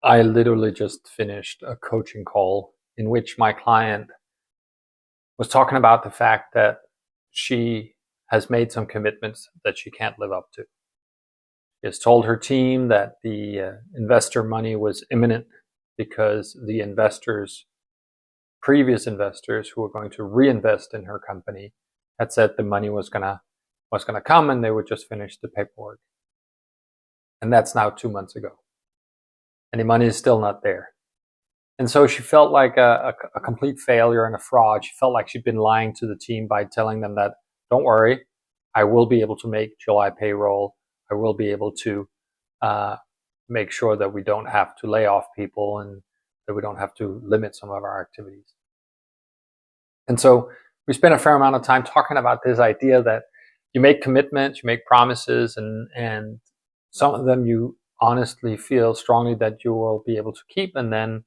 I literally just finished a coaching call in which my client was talking about the fact that she has made some commitments that she can't live up to. She has told her team that the investor money was imminent because the previous investors who were going to reinvest in her company, had said the money was gonna come and they would just finish the paperwork. And that's now 2 months ago. And the money is still not there. And so she felt like a complete failure and a fraud. She felt like she'd been lying to the team by telling them that, don't worry, I will be able to make July payroll. I will be able to make sure that we don't have to lay off people and that we don't have to limit some of our activities. And so we spent a fair amount of time talking about this idea that you make commitments, you make promises, and some of them you honestly feel strongly that you will be able to keep, and then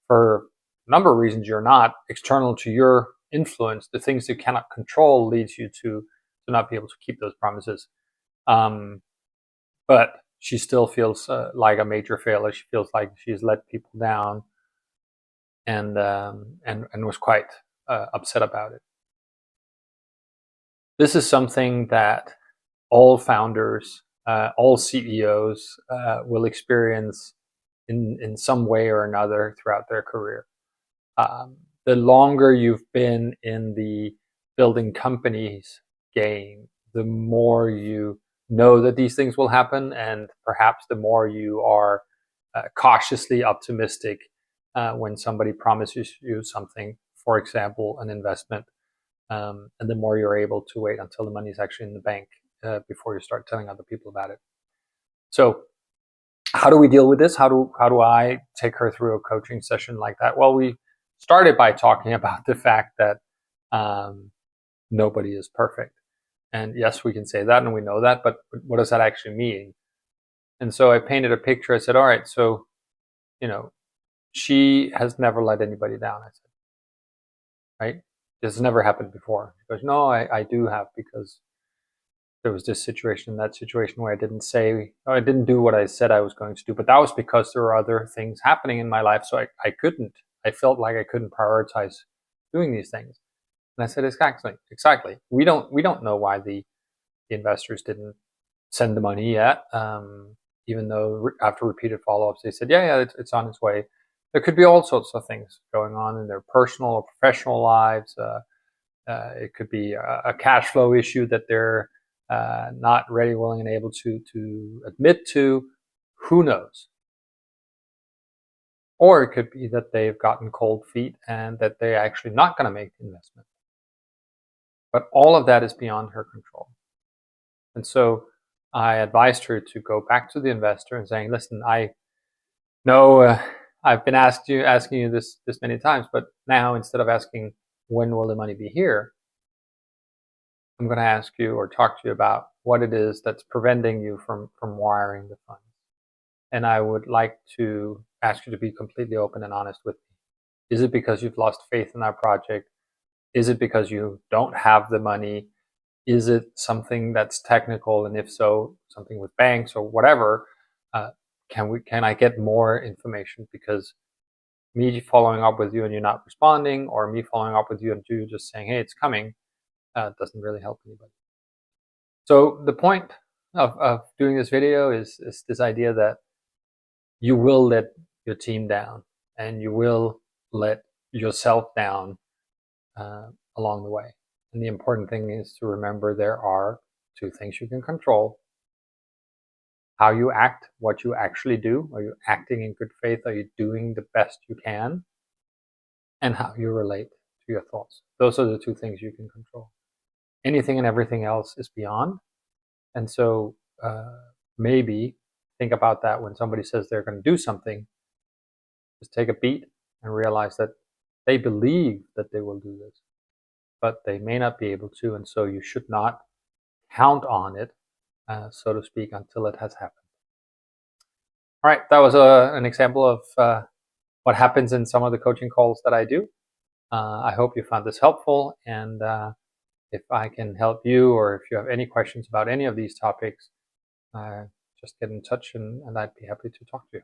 for a number of reasons you're not. External to your influence, the things you cannot control leads you to not be able to keep those promises. But she still feels like a major failure. She feels like she's let people down, and was quite upset about it. This is something that all founders, all CEOs will experience in some way or another throughout their career. The longer you've been in the building companies game, the more you know that these things will happen, and perhaps the more you are cautiously optimistic when somebody promises you something, for example, an investment, and the more you're able to wait until the money is actually in the bank before you start telling other people about it. So how do we deal with this? How do I take her through a coaching session like that? Well, we started by talking about the fact that nobody is perfect. And yes, we can say that and we know that, but what does that actually mean? And so I painted a picture. I said, all right, so, she has never let anybody down. I said, right? This has never happened before. She goes, no, I do have, because there was this situation, that situation where I didn't do what I said I was going to do. But that was because there were other things happening in my life. So I felt like I couldn't prioritize doing these things. And I said, exactly. We don't know why the investors didn't send the money yet. Even though after repeated follow-ups, they said, yeah, it's on its way. There could be all sorts of things going on in their personal or professional lives. It could be a cash flow issue that they're not ready, willing, and able to admit to. Who knows? Or it could be that they've gotten cold feet and that they're actually not going to make the investment. But all of that is beyond her control. And so I advised her to go back to the investor and saying, listen, I know I've been asking you this many times, but now instead of asking when will the money be here, I'm going to ask you or talk to you about what it is that's preventing you from wiring the funds. And I would like to ask you to be completely open and honest with me. Is it because you've lost faith in our project? Is it because you don't have the money? Is it something that's technical? And if so, something with banks or whatever, can I get more information? Because me following up with you and you're not responding, or me following up with you and you just saying, hey, it's coming, doesn't really help anybody. So the point of doing this video is this idea that you will let your team down and you will let yourself down along the way. And the important thing is to remember there are two things you can control: how you act, what you actually do. Are you acting in good faith? Are you doing the best you can? And how you relate to your thoughts. Those are the two things you can control. Anything and everything else is beyond. And so maybe think about that when somebody says they're going to do something. Just take a beat and realize that they believe that they will do this, but they may not be able to, and so you should not count on it, so to speak, until it has happened. All right, that was an example of what happens in some of the coaching calls that I do. I hope you found this helpful, and if I can help you, or if you have any questions about any of these topics, just get in touch and I'd be happy to talk to you.